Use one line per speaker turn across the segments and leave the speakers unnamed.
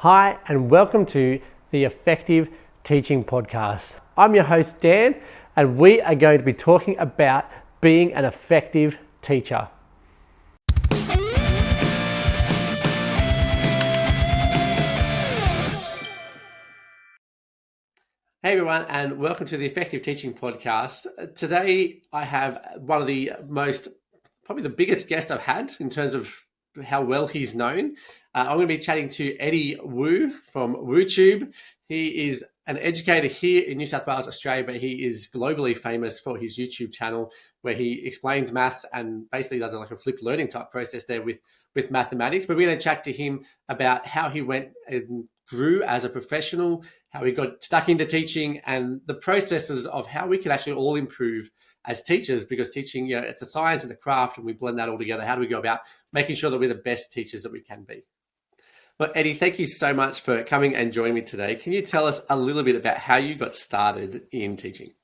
Hi, and welcome to the Effective Teaching Podcast. I'm your host, Dan, and we are going to be talking about being an effective teacher. Hey everyone, and welcome to the Effective Teaching Podcast. Today I have one of the probably the biggest guest I've had in terms of how well he's known. I'm going to be chatting to Eddie Wu from Wootube. He is an educator here in New South Wales, Australia, but he is globally famous for his YouTube channel where he explains maths and basically does like a flipped learning type process there with mathematics. But we're going to chat to him about how he went and grew as a professional, how he got stuck into teaching, and the processes of how we can actually all improve as teachers, because teaching, it's a science and a craft, and we blend that all together. How do we go about making sure that we're the best teachers that we can be? Well, Eddie, thank you so much for coming and joining me today. Can you tell us a little bit about how you got started in teaching?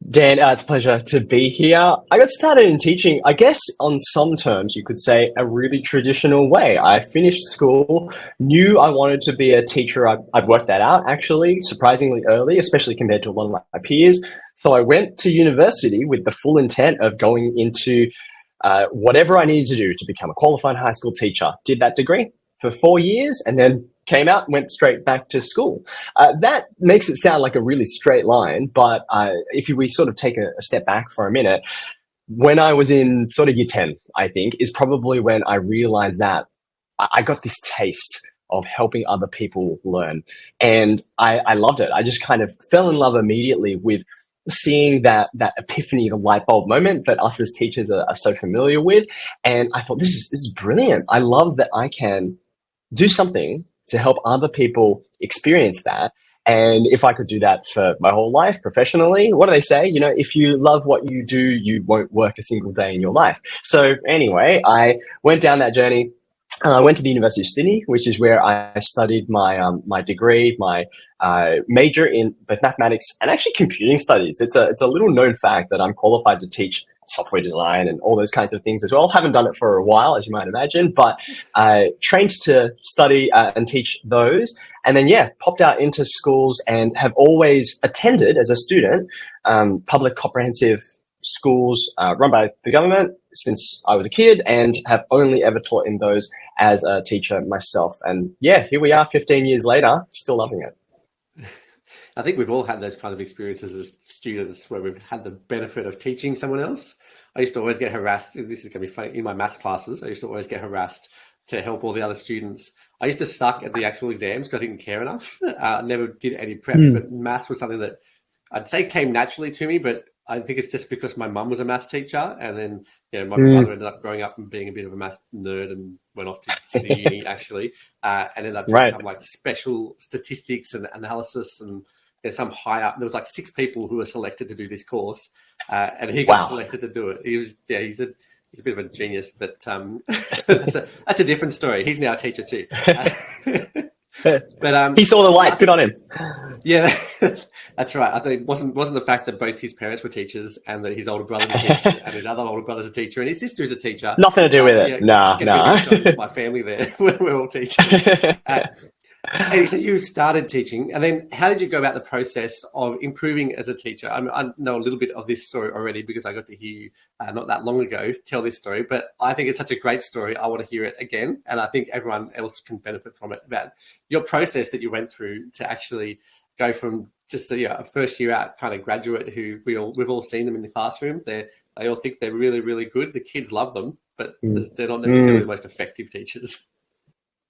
Dan, it's a pleasure to be here. I got started in teaching, I guess on some terms you could say a really traditional way. I finished school, knew I wanted to be a teacher. I'd worked that out actually surprisingly early, especially compared to a lot of my peers. So I went to university with the full intent of going into whatever I needed to do to become a qualified high school teacher. Did that degree for 4 years and then came out and went straight back to school. That makes it sound like a really straight line, but if we sort of take a step back for a minute, when I was in sort of year 10, I think, is probably when I realized that I got this taste of helping other people learn. And I loved it. I just kind of fell in love immediately with seeing that epiphany, the light bulb moment that us as teachers are so familiar with. And I thought, this is brilliant. I love that I can do something to help other people experience that. And if I could do that for my whole life professionally, what do they say? If you love what you do, you won't work a single day in your life. So anyway, I went down that journey. I went to the University of Sydney, which is where I studied my degree, my major in both mathematics and actually computing studies. It's a little known fact that I'm qualified to teach software design and all those kinds of things as well. Haven't done it for a while, as you might imagine, but trained to study and teach those. And then, popped out into schools and have always attended as a student public comprehensive schools run by the government since I was a kid, and have only ever taught in those as a teacher myself. And here we are 15 years later, still loving it.
I think we've all had those kind of experiences as students where we've had the benefit of teaching someone else. I used to always get harassed. This is going to be funny. In my maths classes, I used to always get harassed to help all the other students. I used to suck at the actual exams because I didn't care enough. I never did any prep, but maths was something that I'd say came naturally to me, but I think it's just because my mum was a maths teacher, and then my brother ended up growing up and being a bit of a maths nerd and went off to City Uni actually, and ended up doing some like special statistics and analysis, and some high up. There was like 6 people who were selected to do this course, and he got selected to do it. He was he's a bit of a genius, but that's a different story. He's now a teacher too. But
he saw the light. Good on him.
Yeah, that's right. I think it wasn't the fact that both his parents were teachers and that his older brother's a teacher and his other older brother's a teacher and his sister is a teacher.
Nothing to do with it. No.
My family there. We're all teachers. And so you started teaching, and then how did you go about the process of improving as a teacher? I know a little bit of this story already because I got to hear you not that long ago tell this story, but I think it's such a great story. I want to hear it again, and I think everyone else can benefit from it, about your process that you went through to actually go from just a first year out kind of graduate who we've all seen them in the classroom. They all think they're really, really good. The kids love them, but they're not necessarily the most effective teachers.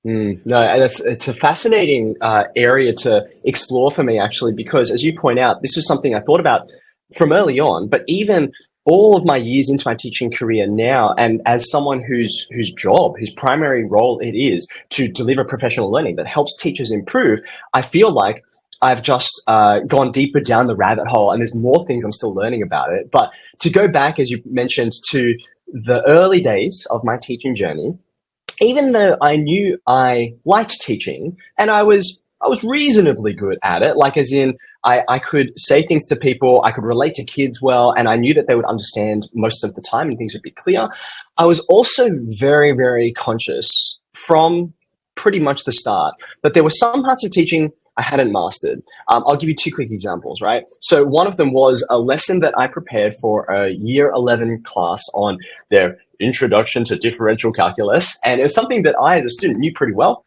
No, and it's a fascinating area to explore for me, actually, because as you point out, this was something I thought about from early on, but even all of my years into my teaching career now, and as someone whose primary role it is to deliver professional learning that helps teachers improve, I feel like I've just gone deeper down the rabbit hole, and there's more things I'm still learning about it. But to go back, as you mentioned, to the early days of my teaching journey, even though I knew I liked teaching and I was reasonably good at it, like as in I could say things to people, I could relate to kids well, and I knew that they would understand most of the time and things would be clear. I was also very, very conscious from pretty much the start. But there were some parts of teaching I hadn't mastered. I'll give you two quick examples, right? So one of them was a lesson that I prepared for a year 11 class on their introduction to differential calculus. And it was something that I, as a student, knew pretty well.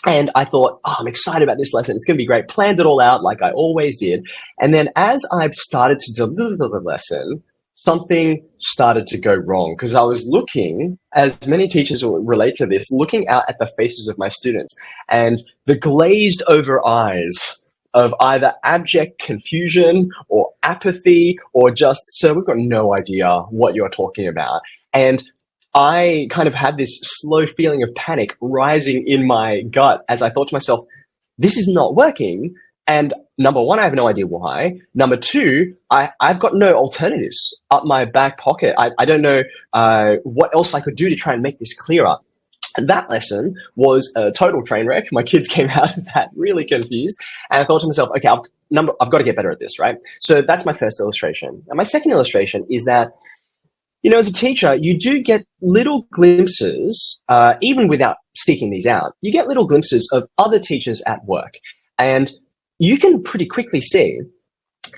And I thought, oh, I'm excited about this lesson. It's going to be great. Planned it all out like I always did. And then as I've started to deliver the lesson, something started to go wrong because I was looking, as many teachers will relate to this, looking out at the faces of my students and the glazed over eyes of either abject confusion or apathy or just, sir, we've got no idea what you're talking about. And I kind of had this slow feeling of panic rising in my gut as I thought to myself, this is not working. And number one, I have no idea why. Number two, I've got no alternatives up my back pocket. I don't know what else I could do to try and make this clearer. And that lesson was a total train wreck. My kids came out of that really confused. And I thought to myself, okay, I've got to get better at this, right? So that's my first illustration. And my second illustration is that, you know, as a teacher, you do get little glimpses, even without seeking these out, you get little glimpses of other teachers at work. And you can pretty quickly see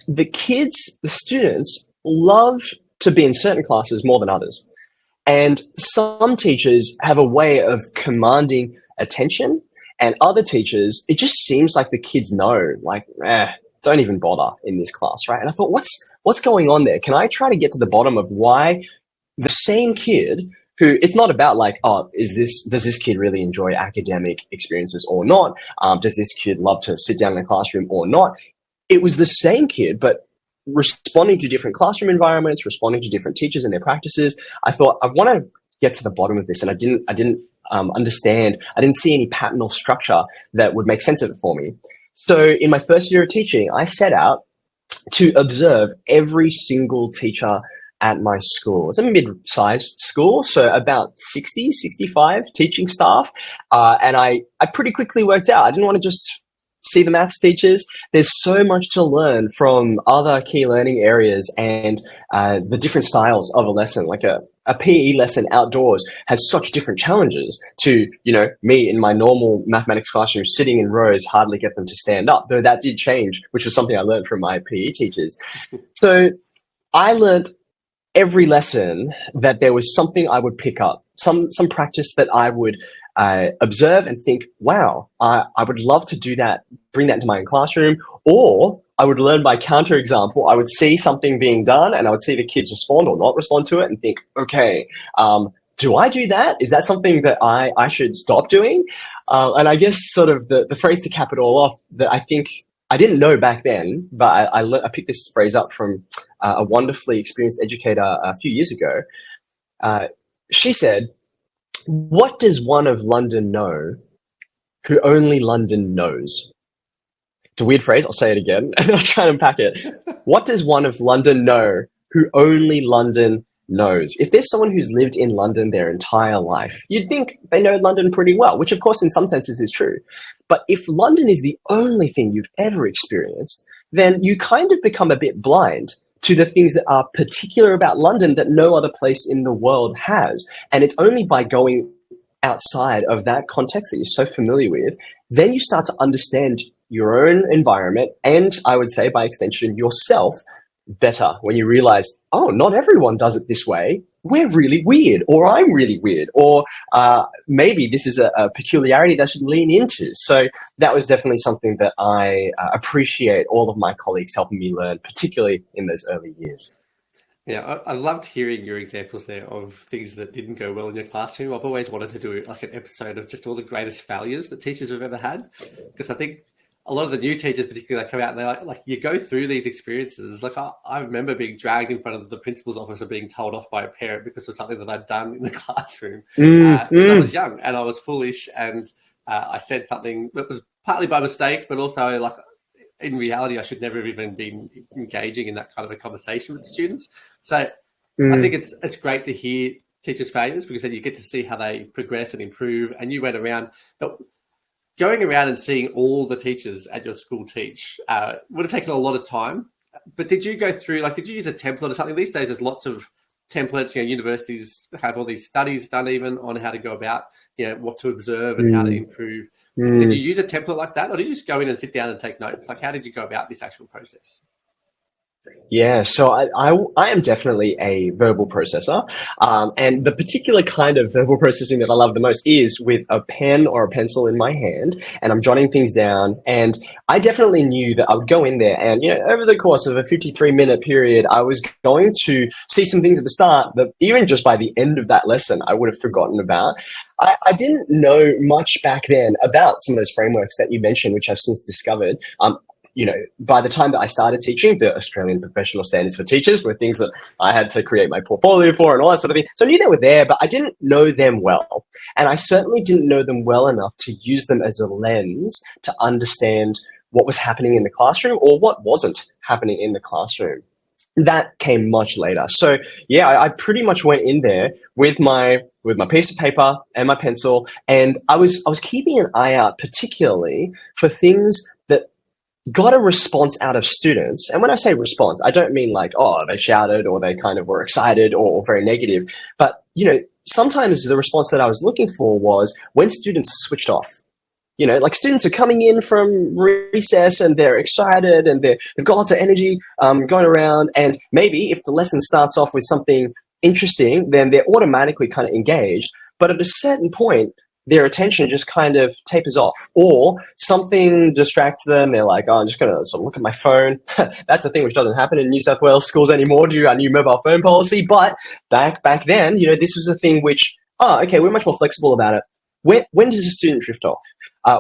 the kids, the students love to be in certain classes more than others. And some teachers have a way of commanding attention, and other teachers, it just seems like the kids know, like, don't even bother in this class, right? And I thought, what's going on there? Can I try to get to the bottom of why the same kid who, it's not about like, oh, does this kid really enjoy academic experiences or not? Does this kid love to sit down in a classroom or not? It was the same kid, but responding to different classroom environments, responding to different teachers and their practices. I thought, I want to get to the bottom of this. And I didn't understand, I didn't see any pattern or structure that would make sense of it for me. So in my first year of teaching, I set out to observe every single teacher at my school. It's a mid-sized school, so about 60, 65 teaching staff. And I pretty quickly worked out, I didn't want to just see the maths teachers. There's so much to learn from other key learning areas and the different styles of a lesson. Like a PE lesson outdoors has such different challenges to, you know, me in my normal mathematics classroom sitting in rows, hardly get them to stand up, though that did change, which was something I learned from my PE teachers. So I learned every lesson that there was something I would pick up, some practice that I would observe and think, wow, I would love to do that, bring that into my own classroom. Or I would learn by counterexample. I would see something being done and I would see the kids respond or not respond to it and think, okay, do I do that? Is that something that I should stop doing? And I guess sort of the phrase to cap it all off that I think I didn't know back then, but I picked this phrase up from a wonderfully experienced educator a few years ago. She said, what does one of London know who only London knows? It's a weird phrase. I'll say it again and I'll try and unpack it. What does one of London know who only London knows? If there's someone who's lived in London their entire life, you'd think they know London pretty well, which of course in some senses is true. But if London is the only thing you've ever experienced, then you kind of become a bit blind to the things that are particular about London that no other place in the world has. And it's only by going outside of that context that you're so familiar with, then you start to understand your own environment and, I would say by extension, yourself better when you realize, oh, not everyone does it this way. We're really weird, or I'm really weird, or maybe this is a peculiarity that I should lean into. So that was definitely something that I appreciate all of my colleagues helping me learn, particularly in those early years.
Yeah, I loved hearing your examples there of things that didn't go well in your classroom. I've always wanted to do like an episode of just all the greatest failures that teachers have ever had, because I think a lot of the new teachers, particularly, they come out and they're like you go through these experiences. Like I remember being dragged in front of the principal's office or being told off by a parent because of something that I'd done in the classroom. I was young and I was foolish, and I said something that was partly by mistake, but also like in reality, I should never have even been engaging in that kind of a conversation with students. So I think it's great to hear teachers' failures, because then you get to see how they progress and improve. And you went around, but going around and seeing all the teachers at your school teach would have taken a lot of time. But did you go through, like, did you use a template or something? These days, there's lots of templates. Universities have all these studies done even on how to go about, what to observe and how to improve. Did you use a template like that, or did you just go in and sit down and take notes? Like, how did you go about this actual process?
Yeah, so I am definitely a verbal processor. And the particular kind of verbal processing that I love the most is with a pen or a pencil in my hand, and I'm jotting things down. And I definitely knew that I would go in there and, over the course of a 53-minute period, I was going to see some things at the start that even just by the end of that lesson, I would have forgotten about. I didn't know much back then about some of those frameworks that you mentioned, which I've since discovered. By the time that I started teaching, the Australian Professional Standards for Teachers were things that I had to create my portfolio for and all that sort of thing. So I knew they were there, but I didn't know them well. And I certainly didn't know them well enough to use them as a lens to understand what was happening in the classroom or what wasn't happening in the classroom. That came much later. So yeah, I pretty much went in there with my piece of paper and my pencil, and I was keeping an eye out particularly for things that got a response out of students. And when I say response, I don't mean like, oh, they shouted or they kind of were excited or very negative. But, sometimes the response that I was looking for was when students switched off. Like students are coming in from recess and they're excited and they've got lots of energy going around. And maybe if the lesson starts off with something interesting, then they're automatically kind of engaged. But at a certain point, their attention just kind of tapers off, or something distracts them. They're like, oh, I'm just going to sort of look at my phone. That's a thing which doesn't happen in New South Wales schools anymore due to our new mobile phone policy. But back then, this was a thing which, okay, we're much more flexible about it. When does a student drift off?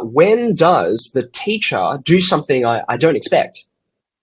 When does the teacher do something I don't expect?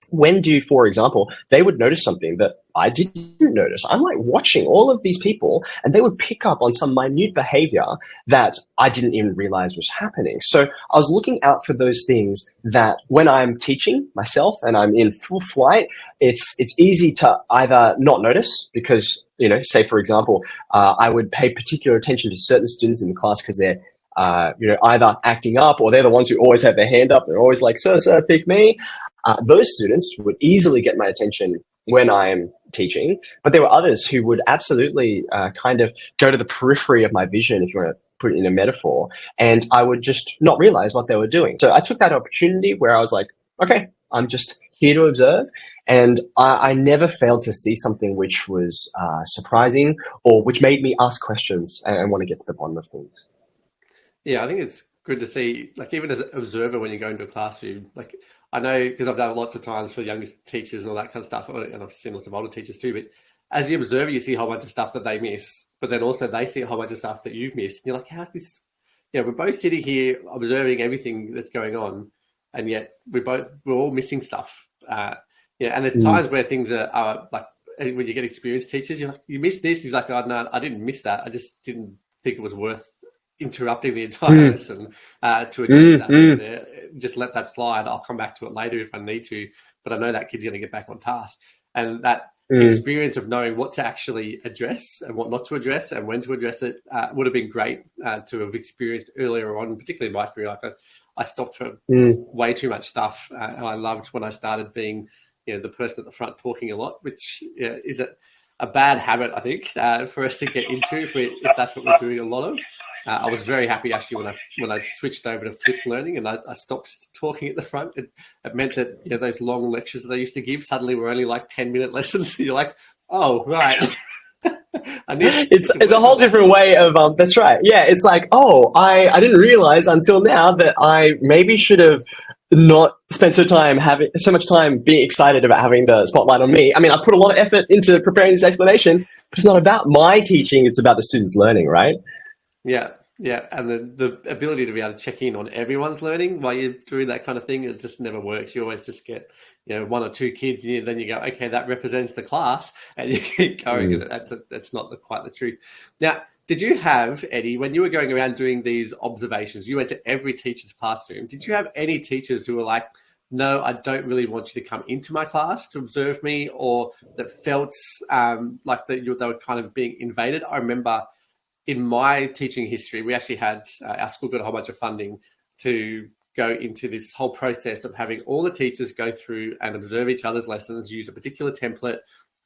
When do, for example, they would notice something that I didn't notice. I'm like watching all of these people and they would pick up on some minute behavior that I didn't even realize was happening. So I was looking out for those things that when I'm teaching myself and I'm in full flight, it's easy to either not notice because, say for example, I would pay particular attention to certain students in the class because they're either acting up or they're the ones who always have their hand up. They're always like, sir, pick me. Those students would easily get my attention when I'm teaching, but there were others who would absolutely kind of go to the periphery of my vision, if you want to put it in a metaphor, and I would just not realize what they were doing. So I took that opportunity where I was like, okay, I'm just here to observe, and I never failed to see something which was surprising or which made me ask questions and want to get to the bottom of things.
Yeah, I think it's good to see, like even as an observer when you go into a classroom, like I know because I've done lots of times for youngest teachers and all that kind of stuff, and I've seen lots of older teachers too, but as the observer, you see a whole bunch of stuff that they miss, but then also they see a whole bunch of stuff that you've missed. And you're like, how's this? We're both sitting here observing everything that's going on, and yet we're all missing stuff. And there's times where things are like, when you get experienced teachers, you're like, you missed this. He's like, oh, no, I didn't miss that. I just didn't think it was worth interrupting the entire lesson to address that. Just let that slide. I'll come back to it later if I need to, but I know that kid's going to get back on task. And that experience of knowing what to actually address and what not to address and when to address it would have been great to have experienced earlier on, particularly in my career. Like I stopped for way too much stuff. And I loved when I started being, the person at the front talking a lot, which is a bad habit, I think, for us to get into if that's what we're doing a lot of. I was very happy actually when I switched over to flipped learning and I stopped talking at the front. It meant that those long lectures that I used to give suddenly were only like 10-minute lessons. You're like, oh right.
It's a whole different way of that's right. Yeah, it's like, oh, I didn't realize until now that I maybe should have not spent so much time being excited about having the spotlight on me. I mean, I put a lot of effort into preparing this explanation, but it's not about my teaching, it's about the students learning, right?
Yeah, and the ability to be able to check in on everyone's learning while you're doing that kind of thing, it just never works. You always just get, one or two kids, and then you go, okay, that represents the class, and you keep going. And that's not quite the truth. Now, did you have, Eddie, when you were going around doing these observations, you went to every teacher's classroom, did you have any teachers who were like, no, I don't really want you to come into my class to observe me, or that felt like they were kind of being invaded? I remember in my teaching history, we actually had, our school got a whole bunch of funding to go into this whole process of having all the teachers go through and observe each other's lessons, use a particular template,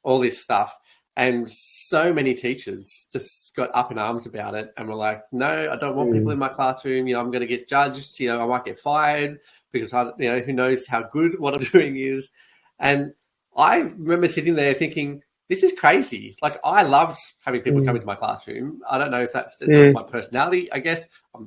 all this stuff. And so many teachers just got up in arms about it and were like, no, I don't want people in my classroom. I'm going to get judged. I might get fired because who knows how good what I'm doing is. And I remember sitting there thinking, this is crazy. Like, I loved having people come into my classroom. I don't know if that's just my personality. I guess I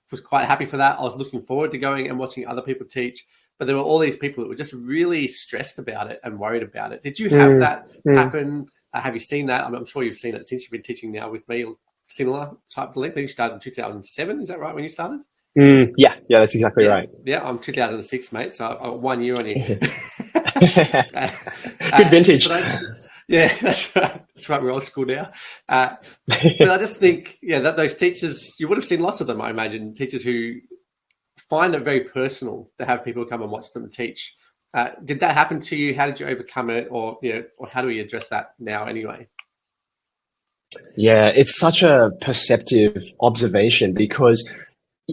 was quite happy for that. I was looking forward to going and watching other people teach. But there were all these people that were just really stressed about it and worried about it. Did you have that happen? Have you seen that? I'm sure you've seen it since you've been teaching now with me. Similar type of length. I think you started in 2007. Is that right when you started?
Yeah, that's exactly right.
Yeah, I'm 2006, mate. So I'm 1 year on you.
Good vintage.
That's right. That's right. We're old school now. But I just think, that those teachers, you would have seen lots of them, I imagine, teachers who find it very personal to have people come and watch them teach. Did that happen to you? How did you overcome it? Or how do we address that now anyway?
Yeah, it's such a perceptive observation because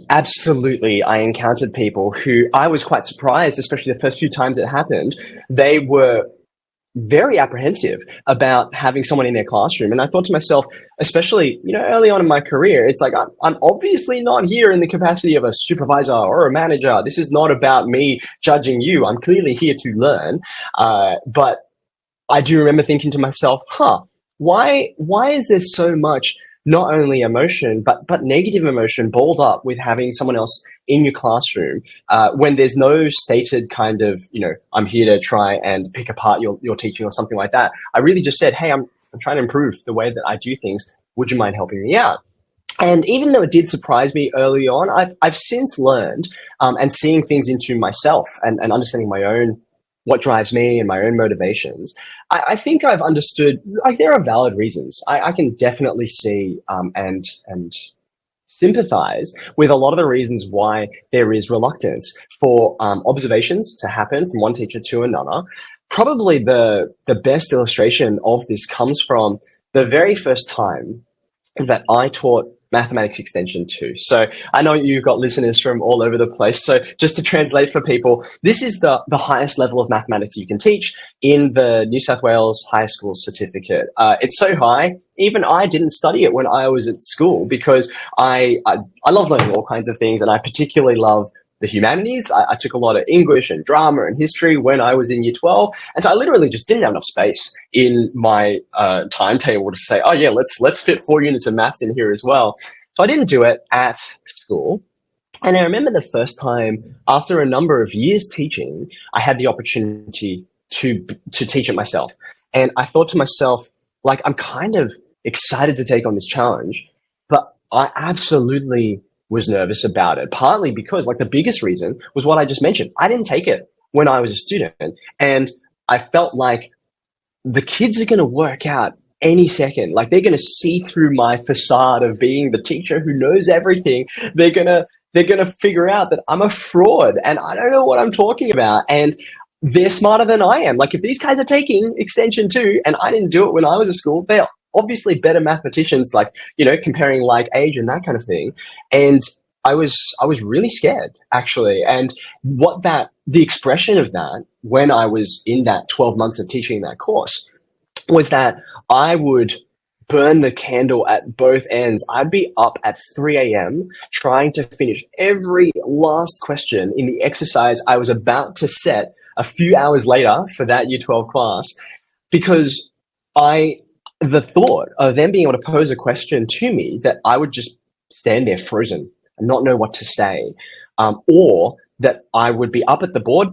absolutely I encountered people who I was quite surprised, especially the first few times it happened. They were very apprehensive about having someone in their classroom. And I thought to myself, especially, early on in my career, it's like, I'm obviously not here in the capacity of a supervisor or a manager. This is not about me judging you. I'm clearly here to learn. But I do remember thinking to myself, why is there so much not only emotion, but negative emotion balled up with having someone else in your classroom when there's no stated kind of, I'm here to try and pick apart your teaching or something like that. I really just said, hey, I'm trying to improve the way that I do things. Would you mind helping me out? And even though it did surprise me early on, I've since learned and seeing things into myself and understanding my own, what drives me and my own motivations. I think I've understood, like, there are valid reasons. I can definitely see and sympathize with a lot of the reasons why there is reluctance for observations to happen from one teacher to another. Probably the best illustration of this comes from the very first time that I taught mathematics extension 2. So I know you've got listeners from all over the place. So just to translate for people, this is the highest level of mathematics you can teach in the New South Wales High School Certificate. It's so high, even I didn't study it when I was at school because I love learning all kinds of things, and I particularly love the humanities. I took a lot of English and drama and history when I was in year 12. And so I literally just didn't have enough space in my timetable to say, oh yeah, let's fit 4 units of maths in here as well. So I didn't do it at school. And I remember the first time after a number of years teaching, I had the opportunity to teach it myself. And I thought to myself, like, I'm kind of excited to take on this challenge, but I absolutely was nervous about it, partly because, like, the biggest reason was what I just mentioned. I didn't take it when I was a student, and I felt like the kids are going to work out any second. Like, they're going to see through my facade of being the teacher who knows everything. They're going to figure out that I'm a fraud and I don't know what I'm talking about. And they're smarter than I am. Like, if these guys are taking extension 2 and I didn't do it when I was at school, they're obviously better mathematicians, like, comparing like age and that kind of thing. And I was really scared, actually. And the expression of that when I was in that 12 months of teaching that course was that I would burn the candle at both ends. I'd be up at 3 a.m. trying to finish every last question in the exercise I was about to set a few hours later for that year 12 class, because the thought of them being able to pose a question to me that I would just stand there frozen and not know what to say, or that I would be up at the board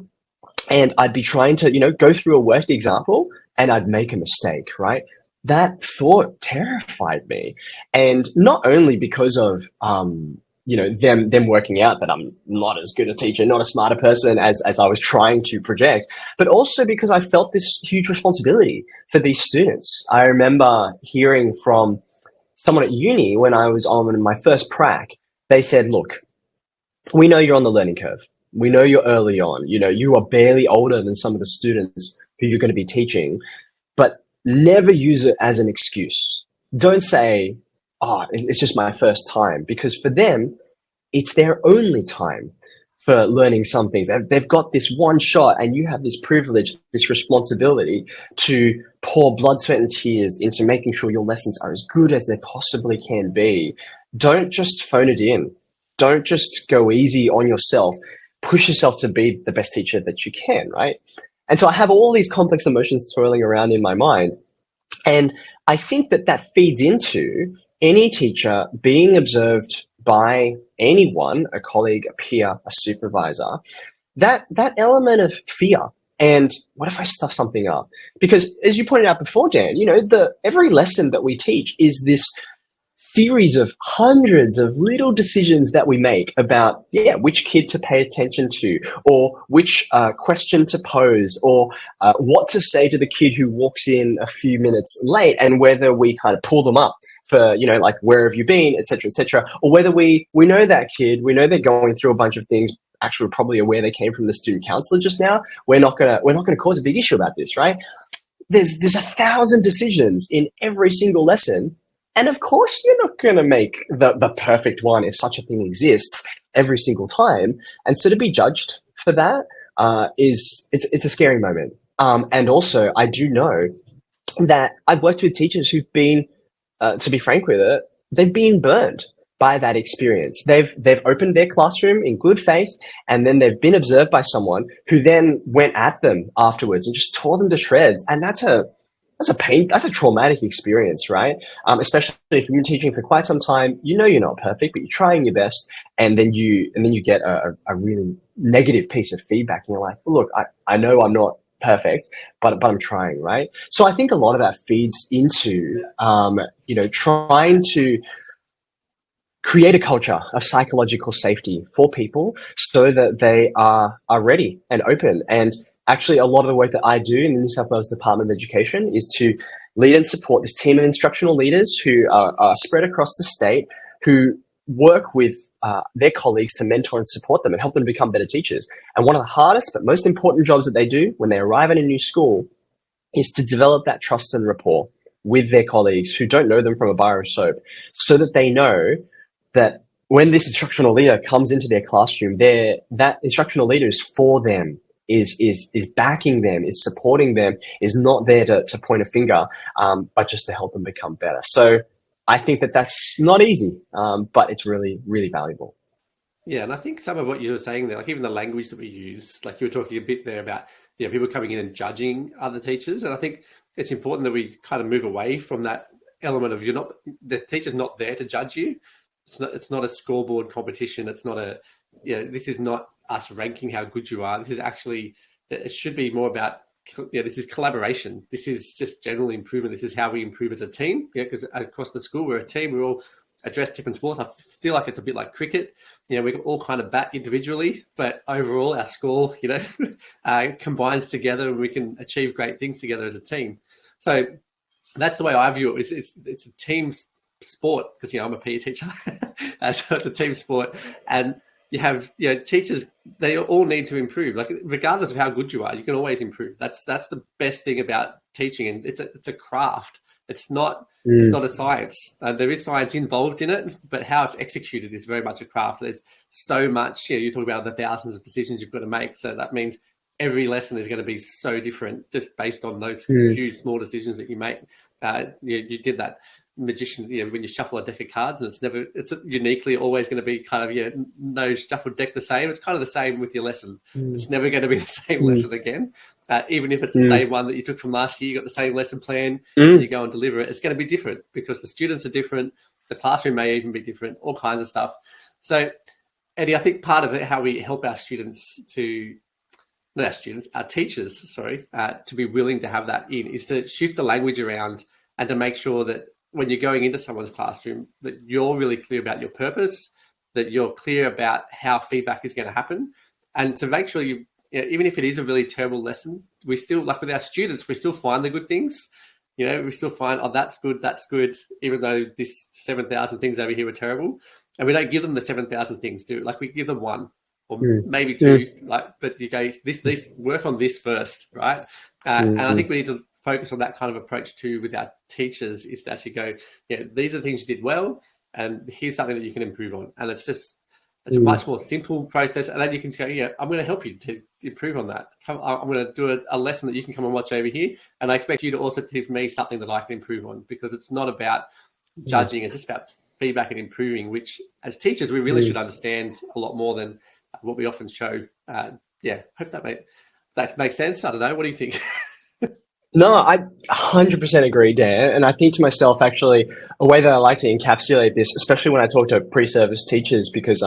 and I'd be trying to, go through a worked example and I'd make a mistake, right? That thought terrified me. And not only because of, them working out that I'm not as good a teacher, not a smarter person as I was trying to project, but also because I felt this huge responsibility for these students. I remember hearing from someone at uni when I was on my first prac. They said, look, we know you're on the learning curve. We know you're early on. You are barely older than some of the students who you're going to be teaching, but never use it as an excuse. Don't say, it's just my first time, because for them, it's their only time. for learning some things. They've got this one shot, and you have this privilege, this responsibility to pour blood, sweat, and tears into making sure your lessons are as good as they possibly can be. Don't just phone it in. Don't just go easy on yourself. Push yourself to be the best teacher that you can, right? And so I have all these complex emotions swirling around in my mind. And I think that that feeds into any teacher being observed by anyone, a colleague, a peer, a supervisor, that element of fear. And what if I stuff something up? Because as you pointed out before, Dan, every lesson that we teach is this series of hundreds of little decisions that we make about, which kid to pay attention to, or which question to pose, or what to say to the kid who walks in a few minutes late, and whether we kind of pull them up for, like, where have you been, etc., or whether we know that kid, we know they're going through a bunch of things. Actually, we're probably aware they came from the student counselor just now. We're not gonna cause a big issue about this, right? There's 1,000 decisions in every single lesson. And of course, you're not going to make the perfect one, if such a thing exists, every single time. And so to be judged for that it's a scary moment. And also, I do know that I've worked with teachers who've been, to be frank with it, they've been burned by that experience. They've opened their classroom in good faith, and then they've been observed by someone who then went at them afterwards and just tore them to shreds. And that's a traumatic experience, right? Especially if you've been teaching for quite some time, you're not perfect, but you're trying your best, and then you get a really negative piece of feedback, and you're like, well, look, I know I'm not perfect, but I'm trying, right? So I think a lot of that feeds into trying to create a culture of psychological safety for people so that they are ready and open. And actually, a lot of the work that I do in the New South Wales Department of Education is to lead and support this team of instructional leaders who are spread across the state, who work with their colleagues to mentor and support them and help them become better teachers. And one of the hardest but most important jobs that they do when they arrive in a new school is to develop that trust and rapport with their colleagues who don't know them from a bar of soap, so that they know that when this instructional leader comes into their classroom, that instructional leader is for them, is backing them, is supporting them, is not there to point a finger, but just to help them become better. So I think that that's not easy, but it's really, really valuable.
Yeah, and I think some of what you were saying there, like even the language that we use, like you were talking a bit there about, people coming in and judging other teachers. And I think it's important that we kind of move away from that element of the teacher's not there to judge you. It's not a scoreboard competition. It's not this is not us ranking how good you are. This is actually, it should be more about, this is collaboration. This is just general improvement. This is how we improve as a team. Because across the school, we're a team. We all address different sports. I feel like it's a bit like cricket. We can all kind of bat individually, but overall our score, combines together, and we can achieve great things together as a team. So that's the way I view it. It's a team sport, because I'm a PE teacher. So it's a team sport, and you have teachers, they all need to improve. Like, regardless of how good you are, you can always improve. That's the best thing about teaching, and it's a craft. It's not a science. There is science involved in it, but how it's executed is very much a craft. There's so much. You talk about the thousands of decisions you've got to make, so that means every lesson is going to be so different just based on those few small decisions that you make. You did that magician, when you shuffle a deck of cards, and it's uniquely always going to be kind of, no shuffled deck the same. It's kind of the same with your lesson. It's never going to be the same lesson again. Even if it's the same one that you took from last year, you got the same lesson plan, and you go and deliver it, it's going to be different because the students are different. The classroom may even be different, all kinds of stuff. So, Eddie, I think part of it, how we help our students our teachers, to be willing to have that is to shift the language around, and to make sure that when you're going into someone's classroom, that you're really clear about your purpose, that you're clear about how feedback is going to happen, and to make sure even if it is a really terrible lesson, we still, like with our students, we still find the good things. We still find, that's good, even though this 7,000 things over here were terrible. And we don't give them the 7,000 things, we give them one or maybe two, but you go, this work on this first, right? And I think we need to focus on that kind of approach too with our teachers, is to actually go, these are the things you did well, and here's something that you can improve on. And it's just, It's a much more simple process, and then you can go, yeah, I'm going to help you to improve on that. I'm going to do a lesson that you can come and watch over here, and I expect you to also give me something that I can improve on, because it's not about judging, it's just about feedback and improving, which as teachers we really should understand a lot more than what we often show. Hope that makes sense. I don't know. What do you think?
No, I 100% agree, Dan. And I think to myself, actually, a way that I like to encapsulate this, especially when I talk to pre-service teachers, because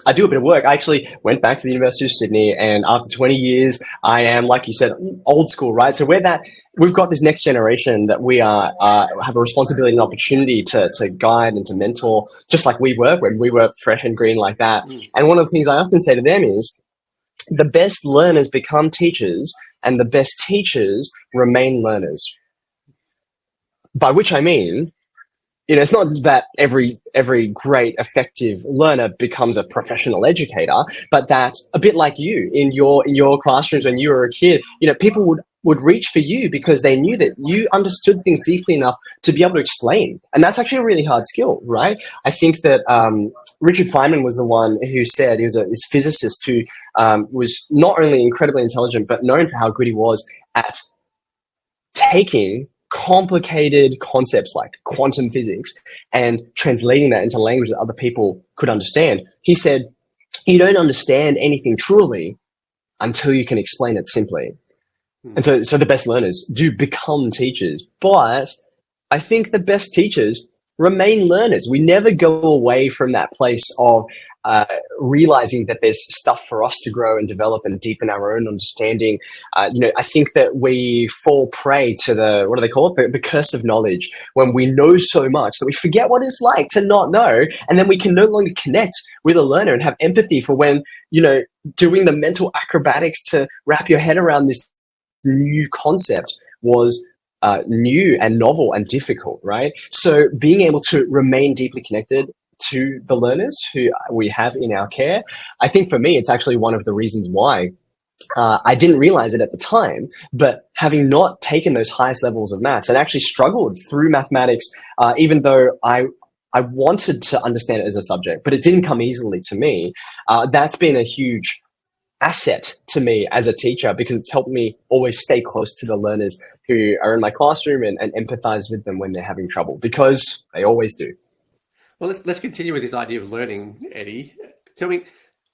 I do a bit of work. I actually went back to the University of Sydney, and after 20 years, I am, like you said, old school, right? So we've got this next generation that we have a responsibility and opportunity to guide and to mentor, just like we were when we were fresh and green like that. And one of the things I often say to them is, the best learners become teachers, and the best teachers remain learners. By which I mean, it's not that every great, effective learner becomes a professional educator, but that a bit like you in your classrooms when you were a kid, people would reach for you because they knew that you understood things deeply enough to be able to explain. And that's actually a really hard skill, right? I think that Richard Feynman was the one who said, he was this physicist who was not only incredibly intelligent, but known for how good he was at taking complicated concepts like quantum physics and translating that into language that other people could understand. He said, you don't understand anything truly until you can explain it simply. And so the best learners do become teachers, but I think the best teachers remain learners. We never go away from that place of realizing that there's stuff for us to grow and develop and deepen our own understanding. I think that we fall prey to the curse of knowledge, when we know so much that we forget what it's like to not know, and then we can no longer connect with a learner and have empathy for when, doing the mental acrobatics to wrap your head around this new concept was new and novel and difficult, right? So being able to remain deeply connected to the learners who we have in our care, I think for me, it's actually one of the reasons why I didn't realize it at the time, but having not taken those highest levels of maths and actually struggled through mathematics, even though I wanted to understand it as a subject, but it didn't come easily to me, that's been a huge asset to me as a teacher, because it's helped me always stay close to the learners who are in my classroom and empathize with them when they're having trouble, because they always do.
Well, let's continue with this idea of learning, Eddie. Tell me,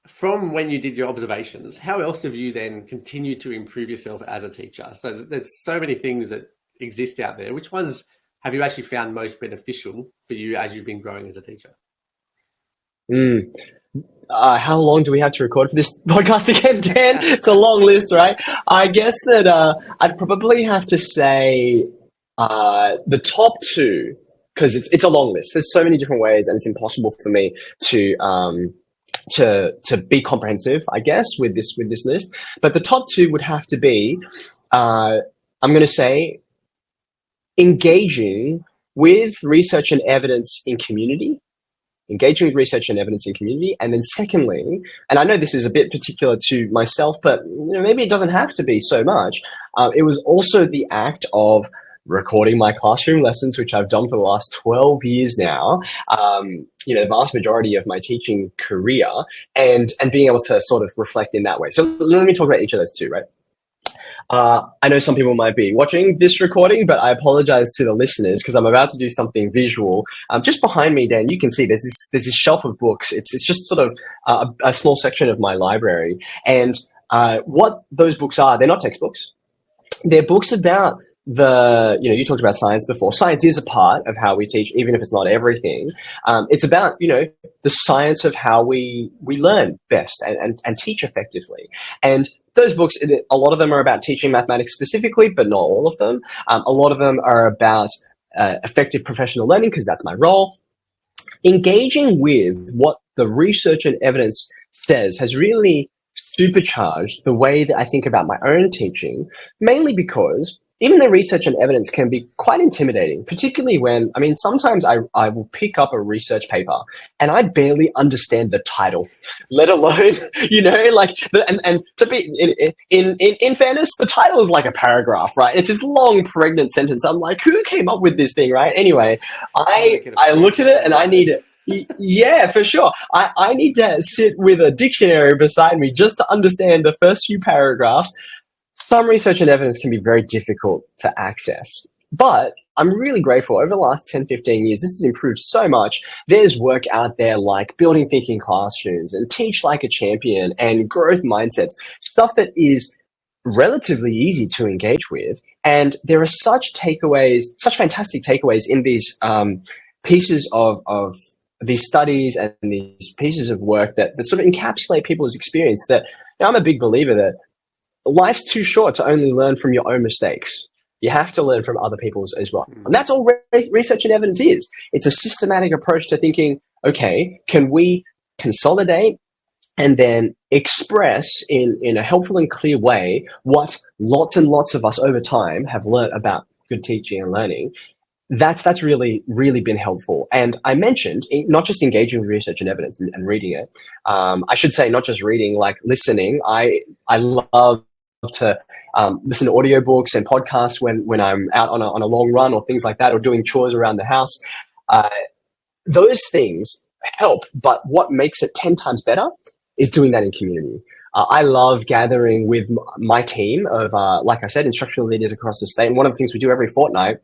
from when you did your observations, how else have you then continued to improve yourself as a teacher? So there's so many things that exist out there. Which ones have you actually found most beneficial for you as you've been growing as a teacher?
How long do we have to record for this podcast again, Dan? It's a long list, right? I guess that I'd probably have to say the top two, because it's a long list. There's so many different ways, and it's impossible for me to be comprehensive, I guess, with this list. But the top two would have to be, I'm going to say, engaging with research and evidence in community. Engaging with research and evidence in community. And then secondly, and I know this is a bit particular to myself, but maybe it doesn't have to be so much. It was also the act of recording my classroom lessons, which I've done for the last 12 years now, the vast majority of my teaching career, and being able to sort of reflect in that way. So let me talk about each of those two, right? I know some people might be watching this recording, but I apologize to the listeners because I'm about to do something visual. Just behind me, Dan, you can see there's this shelf of books. It's just sort of a small section of my library. And what those books are, they're not textbooks. They're books about you talked about science before. Science is a part of how we teach, even if it's not everything. It's about, the science of how we learn best and teach effectively. And those books, a lot of them are about teaching mathematics specifically, but not all of them. A lot of them are about effective professional learning, because that's my role. Engaging with what the research and evidence says has really supercharged the way that I think about my own teaching, mainly because even the research and evidence can be quite intimidating, particularly when, sometimes I will pick up a research paper and I barely understand the title, let alone, and to be, in fairness, the title is like a paragraph, right? It's this long pregnant sentence. I'm like, who came up with this thing, right? Anyway, I look at it and I need it. Yeah, for sure. I need to sit with a dictionary beside me just to understand the first few paragraphs. Some research and evidence can be very difficult to access, but I'm really grateful. Over the last 10, 15 years, this has improved so much. There's work out there like building thinking classrooms and teach like a champion and growth mindsets, stuff that is relatively easy to engage with. And there are such takeaways, such fantastic takeaways in these pieces of these studies and these pieces of work that sort of encapsulate people's experience that I'm a big believer that life's too short to only learn from your own mistakes. You have to learn from other people's as well. And that's all research and evidence is. It's a systematic approach to thinking, okay, can we consolidate and then express in a helpful and clear way what lots and lots of us over time have learned about good teaching and learning. That's really, really been helpful. And I mentioned not just engaging with research and evidence and reading it. I should say not just reading, like listening. I love to listen to audiobooks and podcasts when I'm out on a long run or things like that, or doing chores around the house. Those things help, but what makes it 10 times better is doing that in community. I love gathering with my team of, like I said, instructional leaders across the state. And one of the things we do every fortnight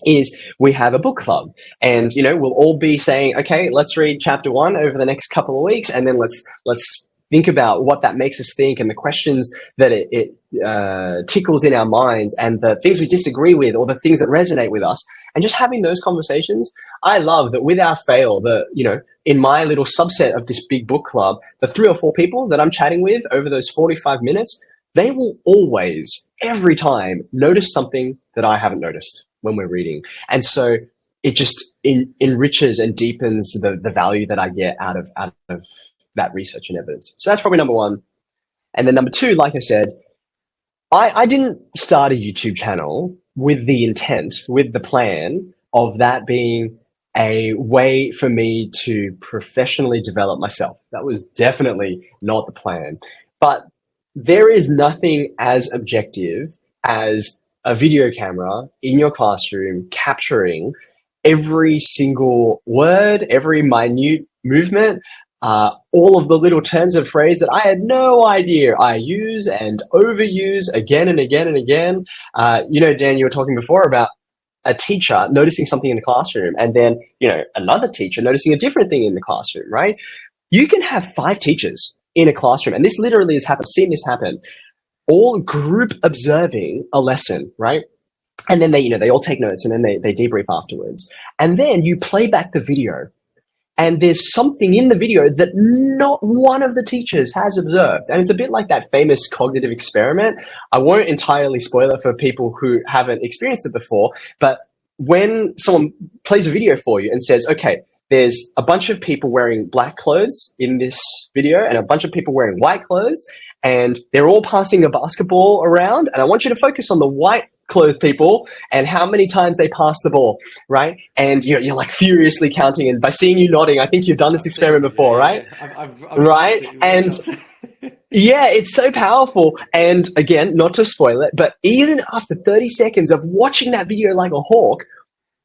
is we have a book club, and we'll all be saying, okay, let's read chapter 1 over the next couple of weeks, and then let's think about what that makes us think and the questions that it tickles in our minds and the things we disagree with or the things that resonate with us, and just having those conversations. I love that without fail, in my little subset of this big book club, the 3 or 4 people that I'm chatting with over those 45 minutes, they will always, every time, notice something that I haven't noticed when we're reading. And so it just enriches and deepens the value that I get out of that research and evidence. So that's probably number 1. And then number 2, like I said, I didn't start a YouTube channel with the plan of that being a way for me to professionally develop myself. That was definitely not the plan. But there is nothing as objective as a video camera in your classroom capturing every single word, every minute movement, all of the little turns of phrase that I had no idea I use and overuse again and again and again. Dan, you were talking before about a teacher noticing something in the classroom and then, another teacher noticing a different thing in the classroom, right? You can have 5 teachers in a classroom, and this literally has happened, seen this happen, all group observing a lesson, right? And then they all take notes, and then they debrief afterwards. And then you play back the video, and there's something in the video that not one of the teachers has observed. And it's a bit like that famous cognitive experiment. I won't entirely spoil it for people who haven't experienced it before, but when someone plays a video for you and says, okay, there's a bunch of people wearing black clothes in this video and a bunch of people wearing white clothes, and they're all passing a basketball around, and I want you to focus on the white clothed people and how many times they pass the ball, right? And you're like furiously counting, and by seeing you nodding, I think you've done this experiment before, right?
I've
right? And yeah, it's so powerful. And again, not to spoil it, but even after 30 seconds of watching that video like a hawk,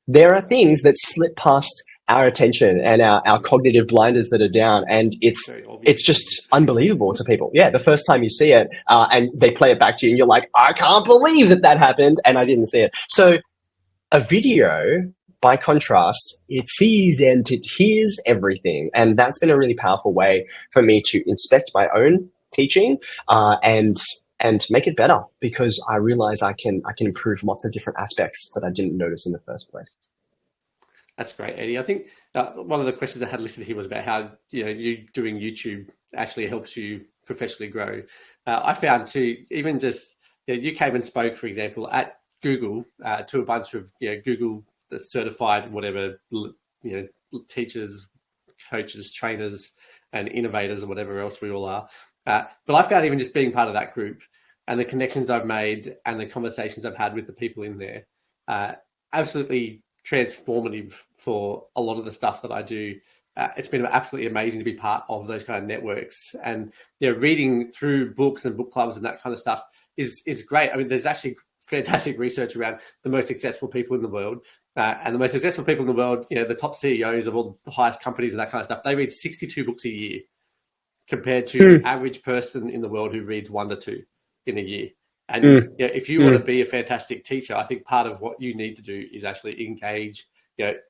there are things that slip past our attention and our cognitive blinders that are down, and it's just unbelievable to people. Yeah, the first time you see it, and they play it back to you, and you're like, I can't believe that happened, and I didn't see it. So a video, by contrast, it sees and it hears everything, and that's been a really powerful way for me to inspect my own teaching and make it better, because I realize I can improve lots of different aspects that I didn't notice in the first place.
That's great, Eddie. I think one of the questions I had listed here was about how you doing YouTube actually helps you professionally grow. I found too, even just you came and spoke, for example, at Google to a bunch of Google certified whatever teachers, coaches, trainers, and innovators, and whatever else we all are. But I found even just being part of that group and the connections I've made and the conversations I've had with the people in there, absolutely transformative for a lot of the stuff that I do. It's been absolutely amazing to be part of those kind of networks, and reading through books and book clubs and that kind of stuff is great. I mean, there's actually fantastic research around the most successful people in the world And the most successful people in the world, the top CEOs of all the highest companies and that kind of stuff, they read 62 books a year compared to the average person in the world who reads 1 to 2 in a year. And if you want to be a fantastic teacher, I think part of what you need to do is actually engage,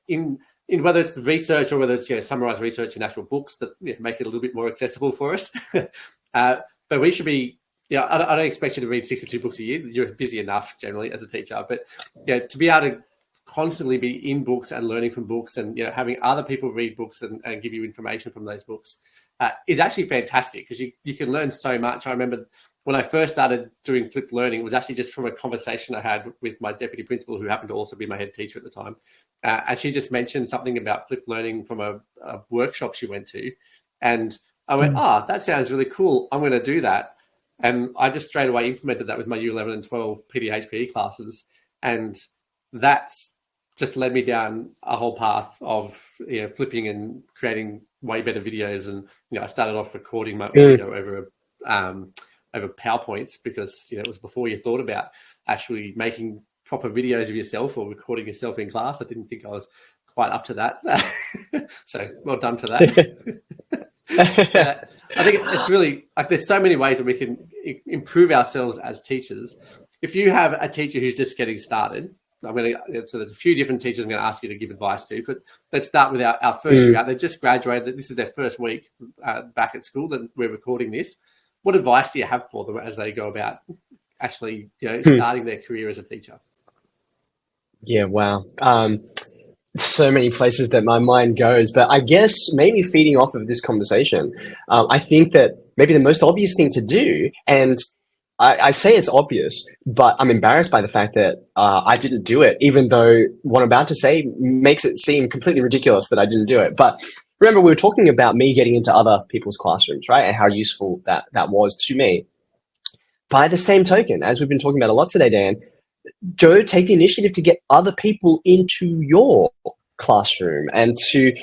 in whether it's the research or whether it's summarize research in actual books that make it a little bit more accessible for us. But we should be, I don't expect you to read 62 books a year. You're busy enough generally as a teacher, but to be able to constantly be in books and learning from books and having other people read books and give you information from those books is actually fantastic, because you can learn so much. I remember when I first started doing flipped learning, it was actually just from a conversation I had with my deputy principal, who happened to also be my head teacher at the time. And she just mentioned something about flipped learning from a workshop she went to. And I went, that sounds really cool. I'm going to do that. And I just straight away implemented that with my Year 11 and 12 PDHPE classes. And that's just led me down a whole path of flipping and creating way better videos. And I started off recording my audio over PowerPoints, because it was before you thought about actually making proper videos of yourself or recording yourself in class. I didn't think I was quite up to that. So well done for that. I think it's really there's so many ways that we can improve ourselves as teachers. If you have a teacher who's just getting started, so there's a few different teachers I'm going to ask you to give advice to, but let's start with our first year out. They just graduated. This is their first week back at school that we're recording this. What advice do you have for them as they go about actually starting their career as a teacher?
Yeah, wow. So many places that my mind goes, but I guess maybe feeding off of this conversation, I think that maybe the most obvious thing to do, and I say it's obvious, but I'm embarrassed by the fact that I didn't do it, even though what I'm about to say makes it seem completely ridiculous that I didn't do it. But remember, we were talking about me getting into other people's classrooms, right? And how useful that was to me. By the same token, as we've been talking about a lot today, Dan, go take the initiative to get other people into your classroom and to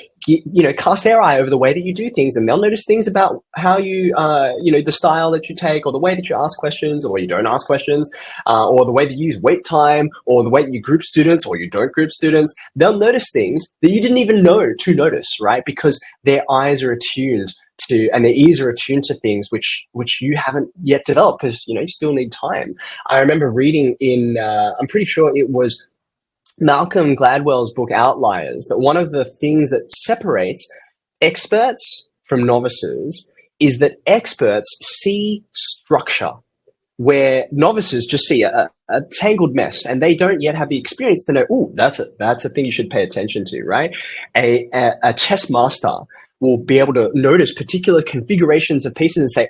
cast their eye over the way that you do things, and they'll notice things about how you the style that you take, or the way that you ask questions or you don't ask questions, or the way that you use wait time, or the way that you group students or you don't group students. They'll notice things that you didn't even know to notice, right? Because their eyes are attuned to, and their ears are attuned to things which you haven't yet developed, because you still need time. I remember reading in I'm pretty sure it was Malcolm Gladwell's book Outliers, that one of the things that separates experts from novices is that experts see structure, where novices just see a tangled mess, and they don't yet have the experience to know, that's a thing you should pay attention to, right? A chess master will be able to notice particular configurations of pieces and say,